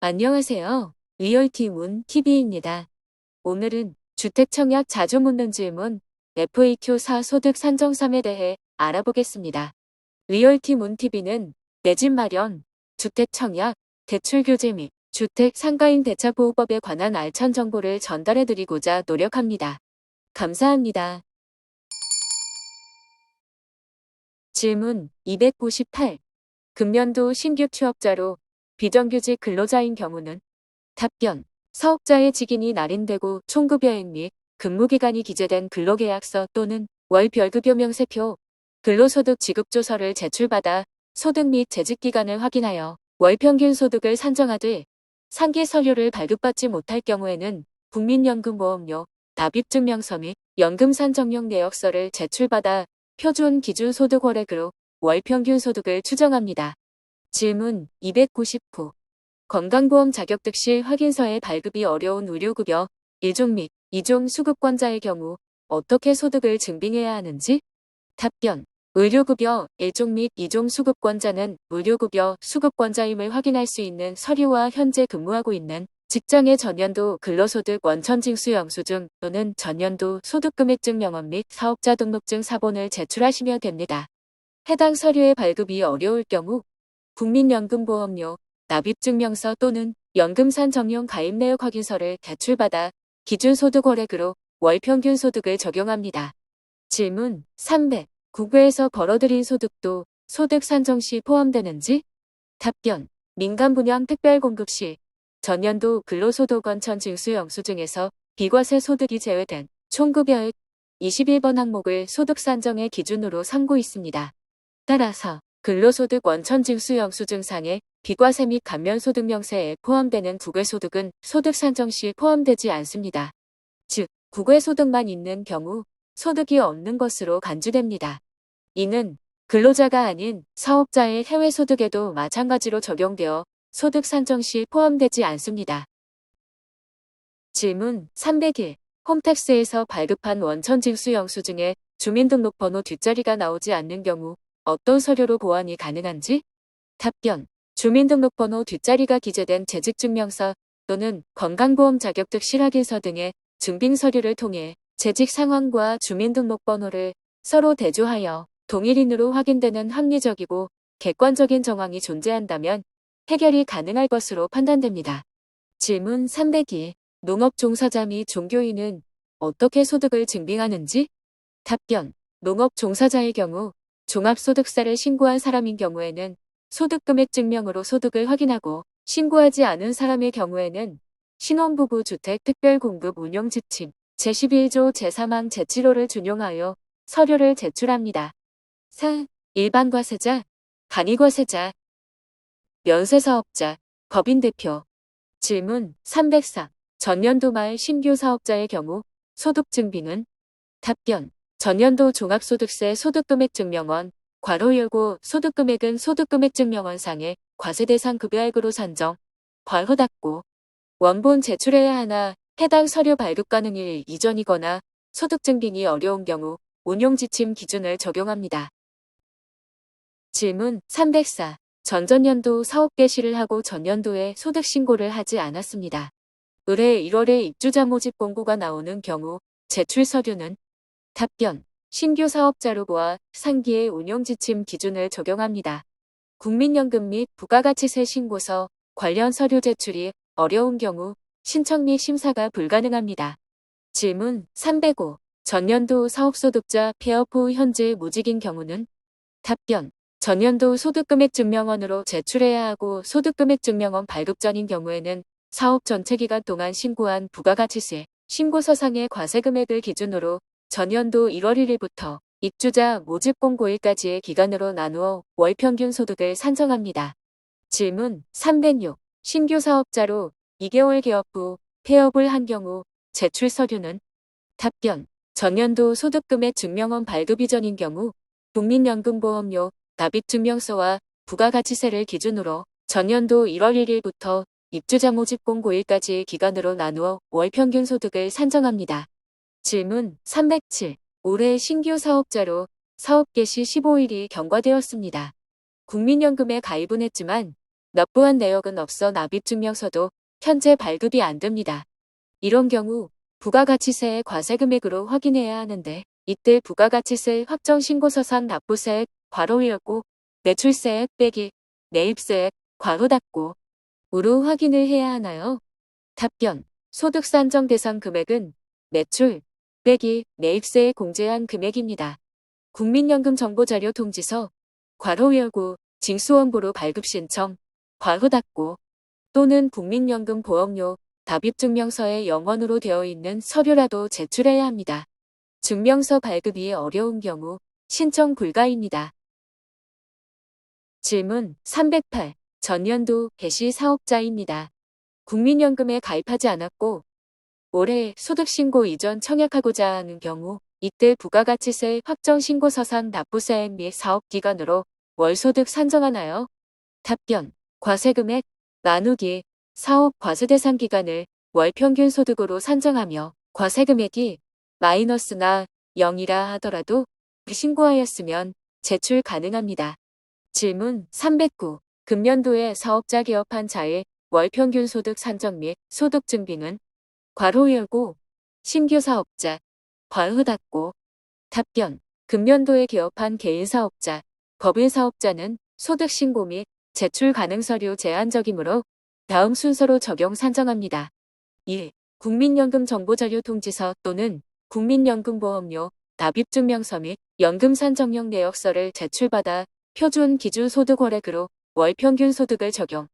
안녕하세요. 리얼티문 TV입니다. 오늘은 주택청약 자주 묻는 질문 FAQ4 소득 산정삼에 대해 알아보겠습니다. 리얼티문 TV는 내 집 마련, 주택청약, 대출 규제 및 주택 상가인 대차보호법에 관한 알찬 정보를 전달해드리고자 노력합니다. 감사합니다. 질문 298. 금년도 신규 취업자로 비정규직 근로자인 경우는? 답변. 사업자의 직인이 날인되고 총급여액 및 근무기간이 기재된 근로계약서 또는 월별급여 명세표, 근로소득 지급조서를 제출받아 소득 및 재직기간을 확인하여 월평균 소득을 산정하되 상기 서류를 발급받지 못할 경우에는 국민연금보험료, 납입증명서 및 연금산정용 내역서를 제출받아 표준 기준소득월액으로 월평균 소득을 추정합니다. 질문 299. 건강보험 자격득 시 확인서의 발급이 어려운 의료급여 1종 및 2종 수급권자의 경우 어떻게 소득을 증빙해야 하는지? 답변. 의료급여 1종 및 2종 수급권자는 의료급여 수급권자임을 확인할 수 있는 서류와 현재 근무하고 있는 직장의 전년도 근로소득 원천징수 영수증 또는 전년도 소득금액증 명원 및 사업자 등록증 사본을 제출하시면 됩니다. 해당 서류의 발급이 어려울 경우 국민연금보험료, 납입증명서 또는 연금산 정용 가입 내역 확인서를 제출받아 기준소득월액으로 월평균 소득을 적용합니다. 질문 300. 국외에서 벌어들인 소득도 소득 산정 시 포함되는지? 답변. 민간분양 특별공급 시 전년도 근로소득 원천징수 영수증에서 비과세 소득이 제외된 총급여액 21번 항목을 소득 산정의 기준으로 삼고 있습니다. 따라서 근로소득 원천징수 영수증상의 비과세 및 감면소득 명세에 포함되는 국외소득은 소득 산정 시 포함되지 않습니다. 즉, 국외소득만 있는 경우 소득이 없는 것으로 간주됩니다. 이는 근로자가 아닌 사업자의 해외소득에도 마찬가지로 적용되어 소득 산정 시 포함되지 않습니다. 질문 301. 홈택스에서 발급한 원천징수 영수증에 주민등록번호 뒷자리가 나오지 않는 경우 어떤 서류로 보완이 가능한지? 답변. 주민등록번호 뒷자리가 기재된 재직증명서 또는 건강보험 자격득 실확인서 등의 증빙서류를 통해 재직 상황과 주민등록번호를 서로 대조하여 동일인으로 확인되는 합리적이고 객관적인 정황이 존재한다면 해결이 가능할 것으로 판단됩니다. 질문 302. 농업 종사자 및 종교인은 어떻게 소득을 증빙하는지? 답변. 농업 종사자의 경우 종합소득세를 신고한 사람인 경우에는 소득금액 증명으로 소득을 확인하고 신고하지 않은 사람의 경우에는 신혼부부 주택 특별공급 운용 지침 제11조 제3항 제7호를 준용하여 서류를 제출합니다. 4. 일반 과세자, 간이 과세자, 면세사업자, 법인대표. 질문 304. 전년도 말 신규 사업자의 경우 소득 증빙은? 답변. 전년도 종합소득세 소득금액 증명원 괄호 열고 소득금액은 소득금액 증명원상의 과세 대상 급여액으로 산정 괄호 닫고 원본 제출해야 하나 해당 서류 발급 가능일 이전이거나 소득 증빙이 어려운 경우 운용지침 기준을 적용합니다. 질문 304. 전전년도 사업 개시를 하고 전년도에 소득 신고를 하지 않았습니다. 올해 1월에 입주자 모집 공고가 나오는 경우 제출 서류는? 답변. 신규 사업자로 보아 상기의 운용지침 기준을 적용합니다. 국민연금 및 부가가치세 신고서 관련 서류 제출이 어려운 경우 신청 및 심사가 불가능합니다. 질문 305. 전년도 사업소득자 폐업 후 현재 무직인 경우는? 답변. 전년도 소득금액 증명원으로 제출해야 하고 소득금액 증명원 발급 전인 경우에는 사업 전체 기간 동안 신고한 부가가치세 신고서상의 과세금액을 기준으로 전년도 1월 1일부터 입주자 모집 공고일까지의 기간으로 나누어 월평균 소득을 산정합니다. 질문 306. 신규 사업자로 2개월 개업 후 폐업을 한 경우 제출 서류는? 답변. 전년도 소득금액 증명원 발급 이전인 경우 국민연금보험료, 납입증명서와 부가가치세를 기준으로 전년도 1월 1일부터 입주자 모집 공고일까지의 기간으로 나누어 월평균 소득을 산정합니다. 질문 307. 올해 신규 사업자로 사업 개시 15일이 경과되었습니다. 국민연금에 가입은 했지만 납부한 내역은 없어 납입증명서도 현재 발급이 안 됩니다. 이런 경우 부가가치세의 과세금액으로 확인해야 하는데 이때 부가가치세 확정신고서상 납부세액 괄호열고 매출세액 빼기 매입세액 괄호 닫고 으로 확인을 해야 하나요? 답변. 소득 산정 대상 금액은 매출 빼기 매입세에 공제한 금액입니다. 국민연금 정보자료 통지서 괄호 열고 징수원부로 발급 신청 괄호 닫고 또는 국민연금 보험료 납입증명서에 영원으로 되어 있는 서류라도 제출해야 합니다. 증명서 발급이 어려운 경우 신청 불가입니다. 질문 308. 전년도 개시 사업자입니다. 국민연금에 가입하지 않았고 올해 소득신고 이전 청약하고자 하는 경우 이때 부가가치세 확정신고서상 납부세액 및 사업기간으로 월소득 산정하나요? 답변. 과세금액 나누기 사업 과세대상 기간을 월평균 소득으로 산정하며 과세금액이 마이너스나 0이라 하더라도 신고하였으면 제출 가능합니다. 질문 309. 금년도에 사업자 개업한 자의 월평균 소득 산정 및 소득 증빙은 괄호 열고 신규 사업자 괄호 닫고 답변. 금년도에 개업한 개인 사업자, 법인 사업자는 소득 신고 및 제출 가능 서류 제한적이므로 다음 순서로 적용 산정합니다. 1. 국민연금 정보자료 통지서 또는 국민연금보험료 납입증명서 및 연금산정용 내역서를 제출받아 표준 기준 소득월액으로 월평균 소득을 적용.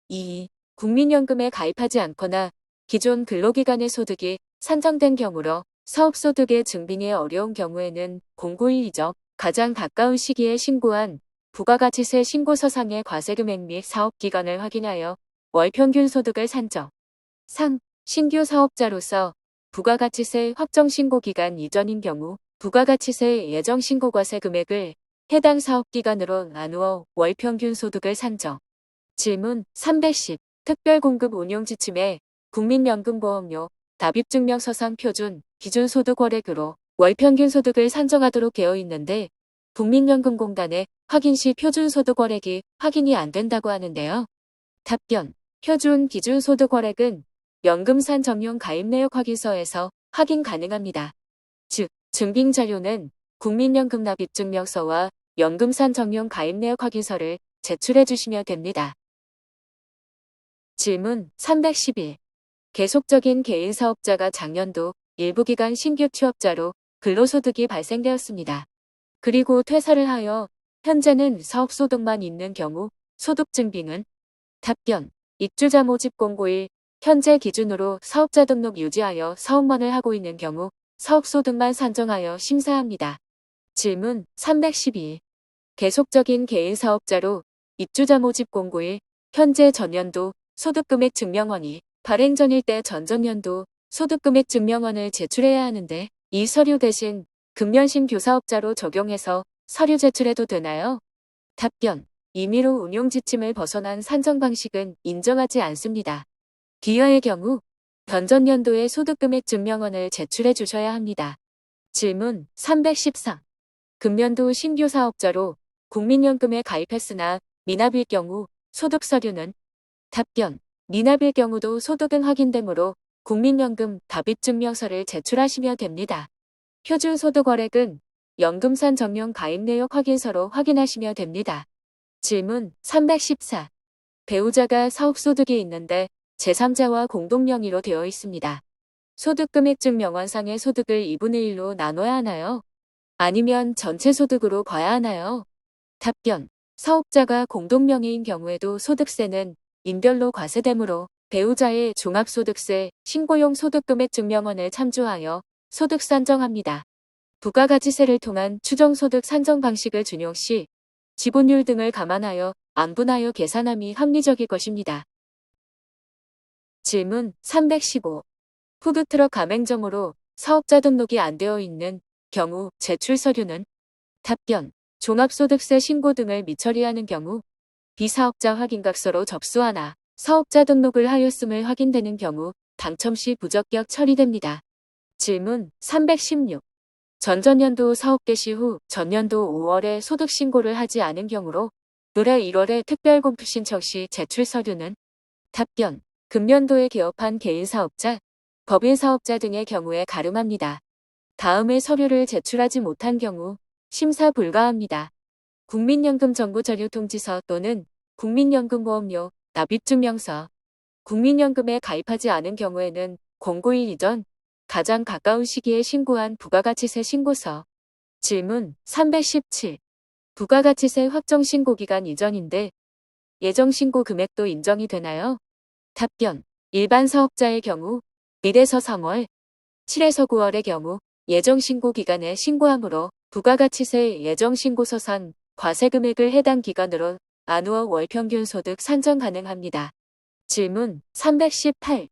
2. 국민연금에 가입하지 않거나 기존 근로기간의 소득이 산정된 경우로 사업소득의 증빙이 어려운 경우에는 091 이적 가장 가까운 시기에 신고한 부가가치세 신고서상의 과세금액 및 사업기간을 확인하여 월평균 소득을 산정. 3. 신규 사업자로서 부가가치세 확정신고기간 이전인 경우 부가가치세 예정신고과세 금액을 해당 사업기간으로 나누어 월평균 소득을 산정. 질문 310. 특별공급 운용지침에 국민연금보험료 납입증명서상 표준 기준소득월액으로 월평균 소득을 산정하도록 되어 있는데 국민연금공단에 확인 시 표준소득월액이 확인이 안 된다고 하는데요. 답변. 표준 기준소득월액은 연금산 정용 가입내역 확인서에서 확인 가능합니다. 즉, 증빙자료는 국민연금 납입증명서와 연금산 정용 가입내역 확인서를 제출해 주시면 됩니다. 질문 311. 계속적인 개인사업자가 작년도 일부 기간 신규 취업자로 근로소득이 발생되었습니다. 그리고 퇴사를 하여 현재는 사업소득만 있는 경우 소득증빙은 답변. 입주자 모집 공고일 현재 기준으로 사업자 등록 유지하여 사업만을 하고 있는 경우 사업소득만 산정하여 심사합니다. 질문 312. 계속적인 개인사업자로 입주자 모집 공고일 현재 전년도 소득금액 증명원이 발행 전일 때 전전년도 소득금액 증명원을 제출해야 하는데 이 서류 대신 금년신 교사업자로 적용해서 서류 제출해도 되나요? 답변. 임의로 운용지침을 벗어난 산정 방식은 인정하지 않습니다. 기여의 경우 전전년도의 소득금액 증명원을 제출해 주셔야 합니다. 질문 314. 금년도 신규 사업자로 국민연금에 가입했으나 미납일 경우 소득 서류는 답변. 미납일 경우도 소득은 확인되므로 국민연금 납입증명서를 제출하시면 됩니다. 표준소득월액은 연금산 정용 가입 내역 확인서로 확인하시면 됩니다. 질문 314. 배우자가 사업소득이 있는데 제3자와 공동명의로 되어 있습니다. 소득금액 증명원상의 소득을 2분의 1로 나눠야 하나요? 아니면 전체 소득으로 봐야 하나요? 답변. 사업자가 공동명의인 경우에도 소득세는 인별로 과세되므로 배우자의 종합소득세 신고용 소득금액 증명원을 참조하여 소득 산정합니다. 부가가치세를 통한 추정소득 산정 방식을 준용 시 지분율 등을 감안하여 안분하여 계산함이 합리적일 것입니다. 질문 315. 푸드트럭 가맹점으로 사업자 등록이 안 되어 있는 경우 제출 서류는 답변. 종합소득세 신고 등을 미처리하는 경우 비사업자 확인각서로 접수하나 사업자 등록을 하였음을 확인되는 경우 당첨 시 부적격 처리됩니다. 질문 316. 전전년도 사업 개시 후 전년도 5월에 소득신고를 하지 않은 경우로 올해 1월에 특별공급 신청 시 제출 서류는 답변. 금년도에 개업한 개인사업자, 법인사업자 등의 경우에 가름합니다. 다음의 서류를 제출하지 못한 경우 심사 불가합니다. 국민연금 정보자료통지서 또는 국민연금보험료 납입증명서. 국민연금에 가입하지 않은 경우에는 공고일 이전 가장 가까운 시기에 신고한 부가가치세 신고서. 질문 317. 부가가치세 확정 신고 기간 이전인데 예정 신고 금액도 인정이 되나요? 답변. 일반 사업자의 경우 1에서 3월, 7에서 9월의 경우 예정 신고 기간에 신고하므로 부가가치세 예정 신고서상 과세 금액을 해당 기간으로 나누어 월평균 소득 산정 가능합니다. 질문 318.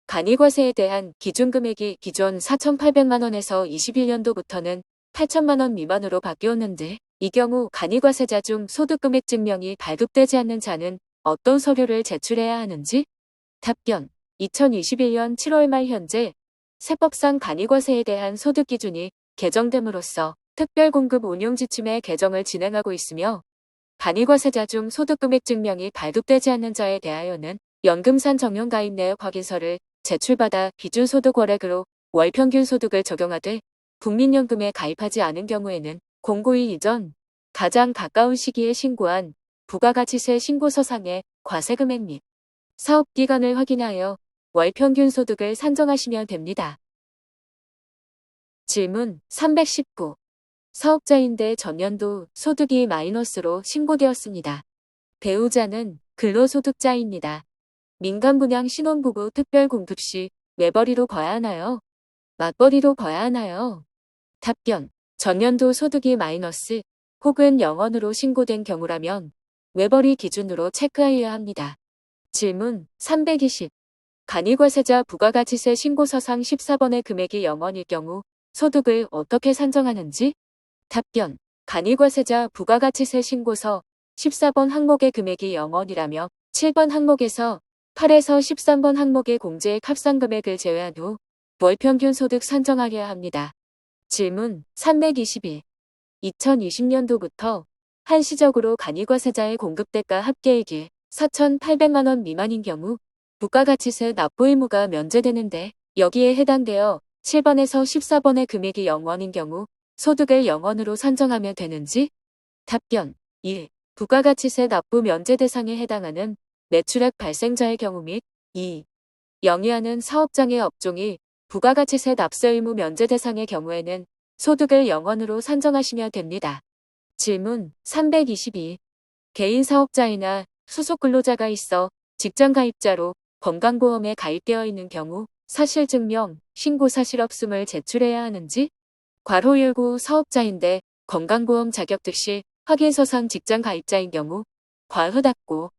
간이과세에 대한 기준금액이 기존 4,800만 원에서 21년도부터는 8천만 원 미만으로 바뀌었는데 이 경우 간이과세자 중 소득금액 증명이 발급되지 않는 자는 어떤 서류를 제출해야 하는지? 답변. 2021년 7월 말 현재 세법상 간이과세에 대한 소득 기준이 개정됨으로써 특별공급 운용지침의 개정을 진행하고 있으며 간이과세자 중 소득금액 증명이 발급되지 않는 자에 대하여는 연금산 정형가입 내역 확인서를 제출받아 기준소득월액으로 월평균 소득을 적용하되 국민연금에 가입하지 않은 경우에는 공고일 이전 가장 가까운 시기에 신고한 부가가치세 신고서상의 과세금액 및 사업기간을 확인하여 월평균 소득을 산정하시면 됩니다. 질문 319. 사업자인데 전년도 소득이 마이너스로 신고되었습니다. 배우자는 근로소득자입니다. 민간분양 신혼부부 특별공급 시 외벌이로 거야 하나요? 맞벌이로 거야 하나요? 답변. 전년도 소득이 마이너스 혹은 0원으로 신고된 경우라면 외벌이 기준으로 체크하여야 합니다. 질문 320. 간이과세자 부가가치세 신고서상 14번의 금액이 0원일 경우 소득을 어떻게 산정하는지? 답변. 간이과세자 부가가치세 신고서 14번 항목의 금액이 0원이라며 7번 항목에서 8에서 13번 항목의 공제액 합산금액을 제외한 후 월평균 소득 산정하여야 합니다. 질문 321. 2020년도부터 한시적으로 간이과세자의 공급대가 합계액이 4,800만 원 미만인 경우 부가가치세 납부 의무가 면제되는데 여기에 해당되어 7번에서 14번의 금액이 0원인 경우 소득을 0원으로 산정하면 되는지? 답변. 1. 부가가치세 납부 면제 대상에 해당하는 매출액 발생자의 경우 및 2. 영위하는 사업장의 업종이 부가가치세 납세 의무 면제 대상의 경우에는 소득을 0원으로 산정하시면 됩니다. 질문 322. 개인 사업자이나 소속 근로자가 있어 직장 가입자로 건강보험에 가입되어 있는 경우 사실증명, 신고 사실 없음을 제출해야 하는지? 괄호 19 사업자인데 건강보험 자격득 시 확인서상 직장 가입자인 경우 괄호 닫고.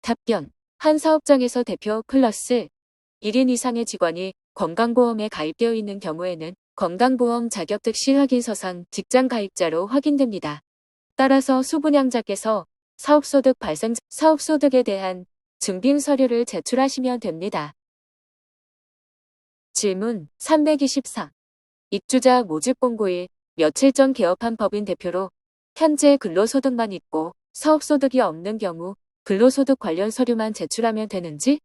답변. 한 사업장에서 대표 플러스 1인 이상의 직원이 건강보험에 가입되어 있는 경우에는 건강보험 자격득 시 확인서상 직장 가입자로 확인됩니다. 따라서 수분양자께서 사업소득에 대한 증빙 서류를 제출하시면 됩니다. 질문 324. 입주자 모집 공고일 며칠 전 개업한 법인 대표로 현재 근로소득만 있고 사업소득이 없는 경우 근로소득 관련 서류만 제출하면 되는지?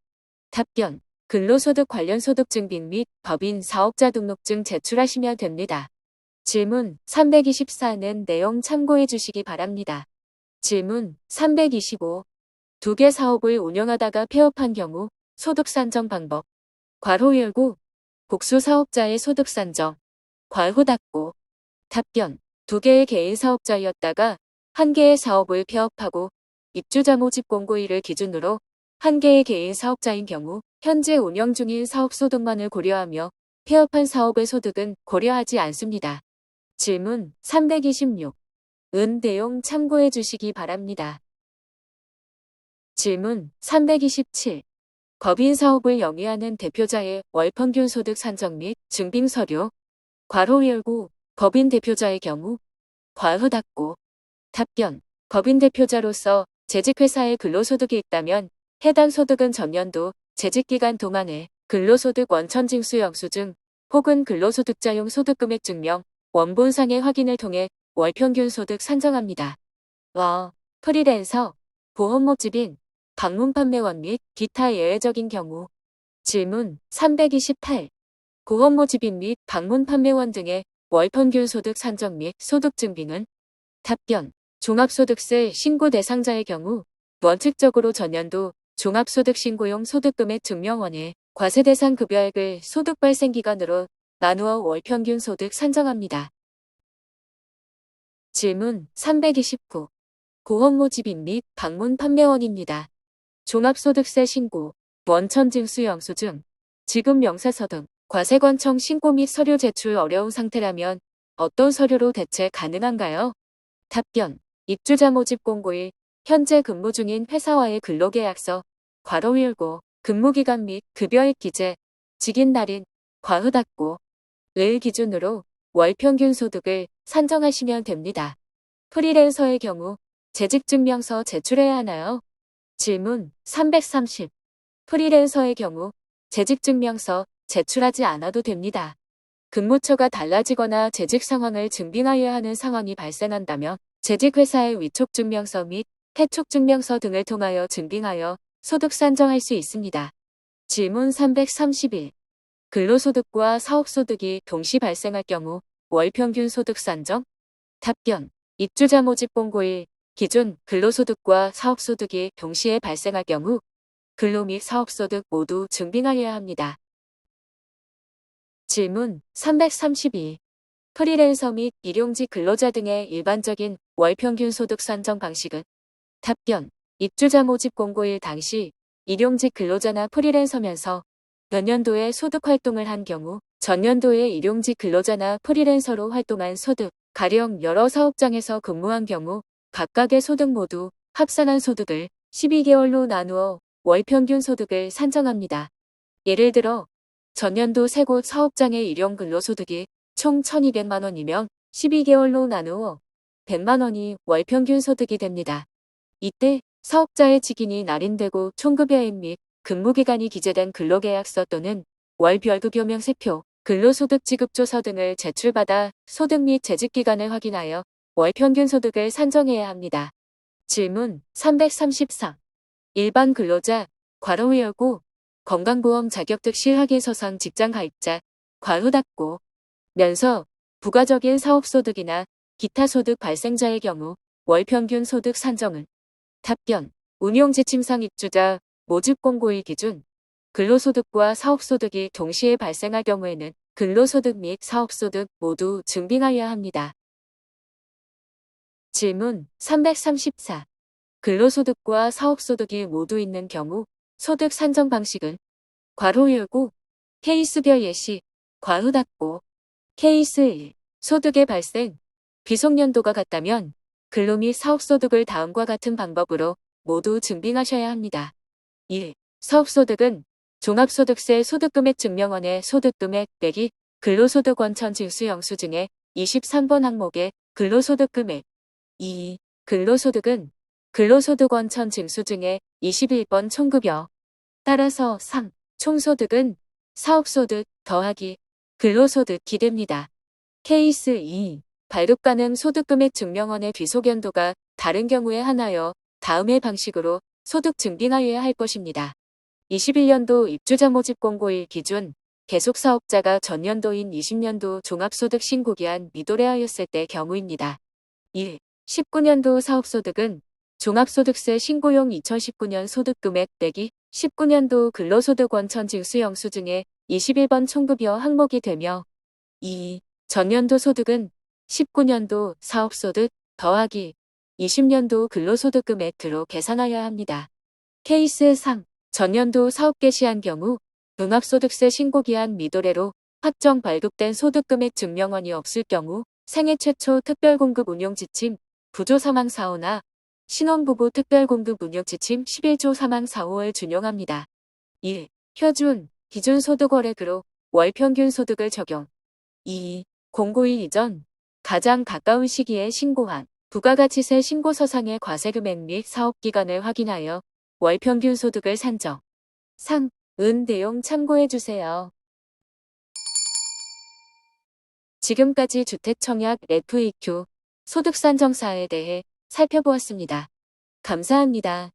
답변. 근로소득 관련 소득 증빙 및 법인 사업자 등록증 제출하시면 됩니다. 질문 324는 내용 참고해 주시기 바랍니다. 질문 325. 두 개 사업을 운영하다가 폐업한 경우 소득 산정 방법. 괄호 열고 복수 사업자의 소득 산정. 괄호 닫고. 답변. 두 개의 개인 사업자였다가 한 개의 사업을 폐업하고 입주자 모집 공고일을 기준으로 한 개의 개인 사업자인 경우 현재 운영 중인 사업 소득만을 고려하며 폐업한 사업의 소득은 고려하지 않습니다. 질문 326. 은 내용 참고해 주시기 바랍니다. 질문 327. 법인 사업을 영위하는 대표자의 월평균 소득 산정 및 증빙 서류. 괄호 열고 법인 대표자의 경우 괄호 닫고. 답변. 법인 대표자로서 재직회사에 근로소득이 있다면 해당 소득은 전년도 재직기간 동안에 근로소득 원천징수 영수증 혹은 근로소득자용 소득금액 증명 원본상의 확인을 통해 월평균 소득 산정합니다. 프리랜서 보험 모집인, 방문 판매원 및 기타 예외적인 경우. 질문 328. 보험 모집인 및 방문 판매원 등의 월 평균 소득 산정 및 소득 증빙은? 답변. 종합소득세 신고 대상자의 경우 원칙적으로 전년도 종합소득신고용 소득금액 증명원에 과세 대상 급여액을 소득 발생 기간으로 나누어 월 평균 소득 산정합니다. 질문 329. 보험 모집인 및 방문 판매원입니다. 종합소득세 신고, 원천징수 영수증, 지급 명세서 등 과세관청 신고 및 서류 제출 어려운 상태라면 어떤 서류로 대체 가능한가요? 답변. 입주자 모집 공고일, 현재 근무 중인 회사와의 근로계약서, 괄호 열고, 근무기간 및 급여액 기재, 직인 날인, 괄호 닫고, 를 기준으로 월 평균 소득을 산정하시면 됩니다. 프리랜서의 경우 재직증명서 제출해야 하나요? 질문 330. 프리랜서의 경우 재직증명서 제출하지 않아도 됩니다. 근무처가 달라지거나 재직 상황을 증빙하여야 하는 상황이 발생한다면 재직회사의 위촉증명서 및 해촉증명서 등을 통하여 증빙하여 소득 산정할 수 있습니다. 질문 331. 근로소득과 사업소득이 동시 발생할 경우 월 평균 소득 산정? 답변. 입주자 모집 공고일 기준 근로소득과 사업소득이 동시에 발생할 경우 근로 및 사업소득 모두 증빙하여야 합니다. 질문 332. 프리랜서 및 일용직 근로자 등의 일반적인 월 평균 소득 산정 방식은? 답변. 입주자 모집 공고일 당시 일용직 근로자나 프리랜서면서 몇 년도에 소득 활동을 한 경우 전년도에 일용직 근로자나 프리랜서로 활동한 소득, 가령 여러 사업장에서 근무한 경우 각각의 소득 모두 합산한 소득을 12개월로 나누어 월 평균 소득을 산정합니다. 예를 들어 전년도 세 곳 사업장의 일용 근로소득이 총 1200만 원이면 12개월로 나누어 100만 원이 월 평균 소득이 됩니다. 이때 사업자의 직인이 날인되고 총급여액 및 근무기간이 기재된 근로계약서 또는 월별급여 명세표, 근로소득 지급조서 등을 제출받아 소득 및 재직기간을 확인하여 월 평균 소득을 산정해야 합니다. 질문 333. 일반 근로자, 괄호 열고, 건강보험 자격증 실확인서상 직장가입자, 괄호 닫고, 면서, 부가적인 사업소득이나 기타 소득 발생자의 경우 월 평균 소득 산정은? 답변. 운용지침상 입주자, 모집 공고일 기준, 근로소득과 사업소득이 동시에 발생할 경우에는 근로소득 및 사업소득 모두 증빙하여야 합니다. 질문 334. 근로소득과 사업소득이 모두 있는 경우 소득 산정 방식은? 괄호 열고, 케이스별 예시, 괄호 닫고, 케이스 1. 소득의 발생, 비속연도가 같다면 근로 및 사업소득을 다음과 같은 방법으로 모두 증빙하셔야 합니다. 1. 사업소득은 종합소득세 소득금액 증명원의 소득금액 빼기 근로소득 원천 징수 영수증의 23번 항목의 근로소득금액. 2. 근로소득은 근로소득 원천 징수증의 21번 총급여. 따라서 3. 총소득은 사업소득 더하기 근로소득이 됩니다. 케이스 2. 발급 가능 소득금액 증명원의 비속연도가 다른 경우에 하나여 다음의 방식으로 소득 증빙하여야 할 것입니다. 21년도 입주자 모집 공고일 기준 계속사업자가 전년도인 20년도 종합소득 신고기한 미도래하였을 때 경우입니다. 1. 19년도 사업소득은 종합소득세 신고용 2019년 소득금액 빼기 19년도 근로소득 원천 징수 영수증의 21번 총급여 항목이 되며 2. 전년도 소득은 19년도 사업소득 더하기 20년도 근로소득 금액으로 계산하여야 합니다. 케이스 3. 전년도 사업 개시한 경우 종합소득세 신고기한 미도래로 확정 발급된 소득금액 증명원이 없을 경우 생애 최초 특별공급 운용지침 부조 사망사호나 신혼부부 특별공급 운용지침 11조 사망사호를 준용합니다. 1. 표준, 기준소득월액으로 월평균 소득을 적용. 2. 공고일 이전, 가장 가까운 시기에 신고한 부가가치세 신고서상의 과세금액 및 사업기간을 확인하여 월평균 소득을 산정. 3. 은 내용 참고해주세요. 지금까지 주택청약 FAQ 소득산정사에 대해 살펴보았습니다. 감사합니다.